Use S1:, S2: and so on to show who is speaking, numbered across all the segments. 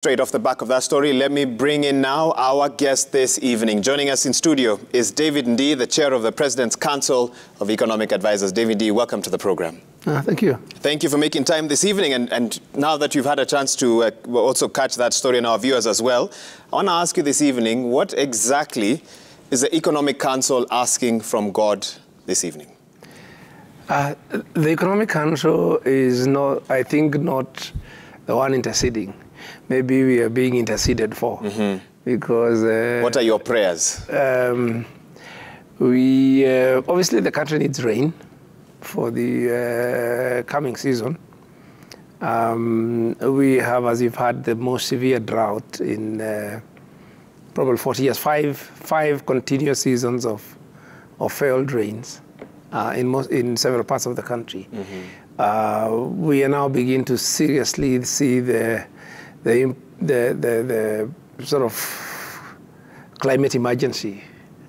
S1: Straight off the back of that story, let me bring in now our guest this evening. Joining us in studio is David Ndii, the chair of the President's Council of Economic Advisors. David Ndii, welcome to the program.
S2: Thank you.
S1: Thank you for making time this evening. And now that you've had a chance to also catch that story and our viewers as well, I want to ask you this evening, what exactly is the Economic Council asking from God this evening?
S2: The Economic Council is not, I think, not the one interceding. Maybe we are being interceded for, because...
S1: what are your prayers?
S2: Obviously, the country needs rain for the coming season. We have, as you've had, the most severe drought in probably 40 years, five continuous seasons of failed rains in several parts of the country. We are now beginning to seriously see the sort of climate emergency.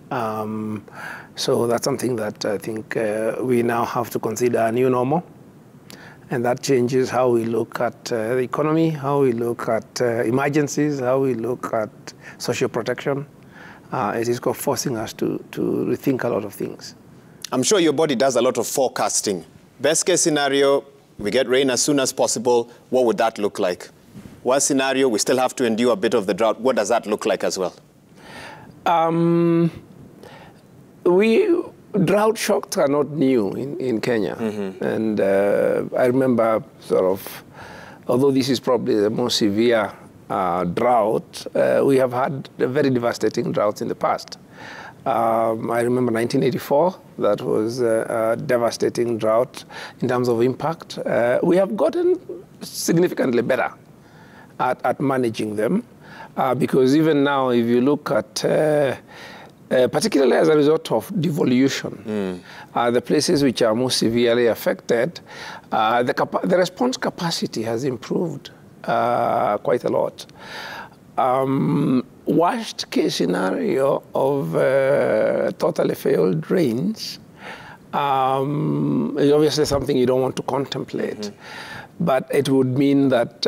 S2: So that's something that I think we now have to consider a new normal. And that changes how we look at the economy, how we look at emergencies, how we look at social protection. It is forcing us to rethink a lot of things.
S1: I'm sure your body does a lot of forecasting. Best case scenario, we get rain as soon as possible. What would that look like? Worst scenario, we still have to endure a bit of the drought. What does that look like as well?
S2: Drought shocks are not new in Kenya. And I remember sort of, although this is probably the most severe drought, we have had very devastating droughts in the past. I remember 1984, that was a devastating drought in terms of impact. We have gotten significantly better at managing them, because even now, if you look at, particularly as a result of devolution, the places which are most severely affected, the response capacity has improved quite a lot. Worst case scenario of totally failed rains is obviously something you don't want to contemplate. But it would mean that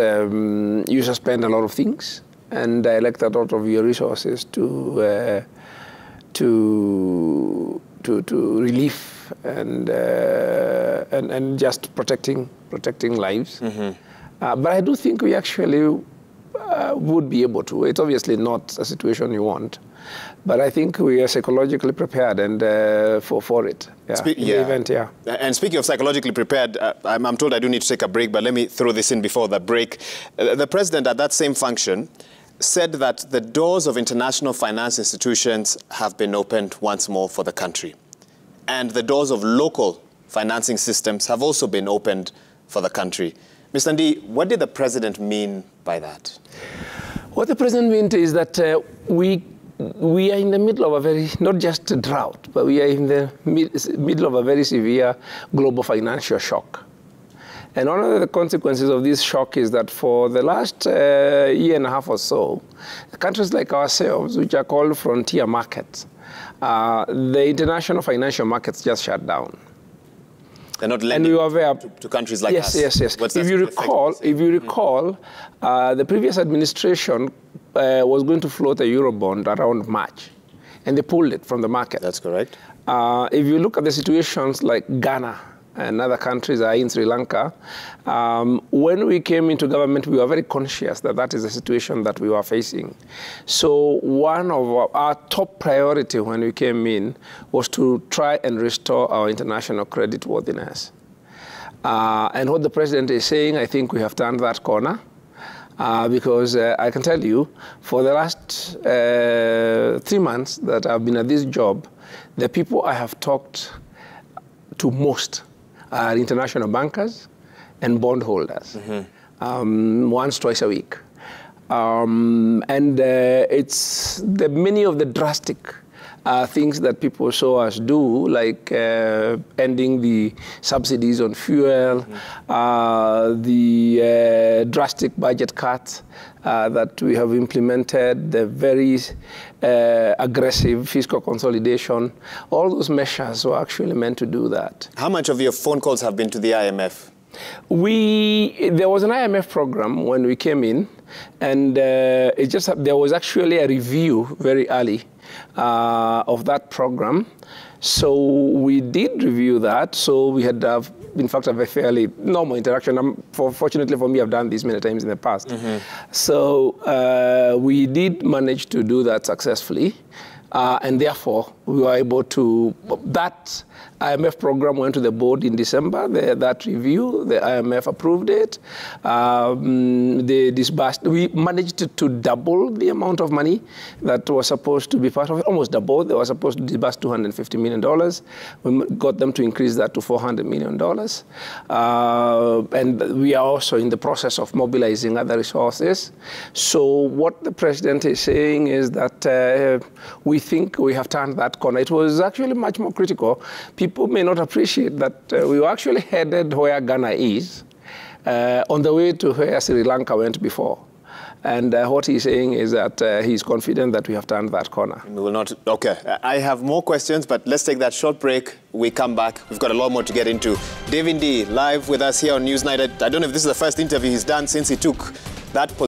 S2: you suspend a lot of things and direct a lot of your resources to relief and just protecting lives. But I do think we actually would be able to. It's obviously not a situation you want, but I think we are psychologically prepared and for it. In the event,
S1: And speaking of psychologically prepared, I'm told I do need to take a break, but let me throw this in before the break. The president at that same function said that the doors of international finance institutions have been opened once more for the country. And the doors of local financing systems have also been opened for the country. Mr. Ndii, what did the president mean by that?
S2: What the president meant is that we are in the middle of a very, not just a drought, but we are in the middle of a very severe global financial shock. And one of the consequences of this shock is that for the last year and a half or so, countries like ourselves, which are called frontier markets, the international financial markets just shut down.
S1: They're not lending to countries like us.
S2: Yes. If you recall, the previous administration was going to float a Eurobond around March, and they pulled it from the market. That's
S1: correct.
S2: If you look at the situations like Ghana and other countries are in Sri Lanka, when we came into government, we were very conscious that that is the situation that we were facing. So one of our top priority when we came in was to try and restore our international creditworthiness. And what the president is saying, I think we have turned that corner. Because I can tell you, for the last 3 months that I've been at this job, the people I have talked to most are international bankers and bondholders, once, twice a week. It's many of the drastic things that people saw us do, like ending the subsidies on fuel, the drastic budget cuts that we have implemented, the very aggressive fiscal consolidation. All those measures were actually meant to do that.
S1: How much of your phone calls have been to the IMF?
S2: There was an IMF program when we came in, And it just there was actually a review very early of that program. So we did review that. So we had, in fact, a fairly normal interaction. Fortunately for me, I've done this many times in the past. So we did manage to do that successfully. And therefore, we were able to, that IMF program went to the board in December, that review, the IMF approved it. They disbursed, we managed to double the amount of money that was supposed to be part of it, almost double. They were supposed to disburse $250 million. We got them to increase that to $400 million. And we are also in the process of mobilizing other resources. So what the president is saying is that we think we have turned that corner. It was actually much more critical. People may not appreciate that we were actually headed where Ghana is, on the way to where Sri Lanka went before. And what he's saying is that he's confident that we have turned that corner.
S1: We will not. Okay, I have more questions, but let's take that short break. We come back. We've got a lot more to get into. Ndii live with us here on Newsnight. I don't know if this is the first interview he's done since he took that position.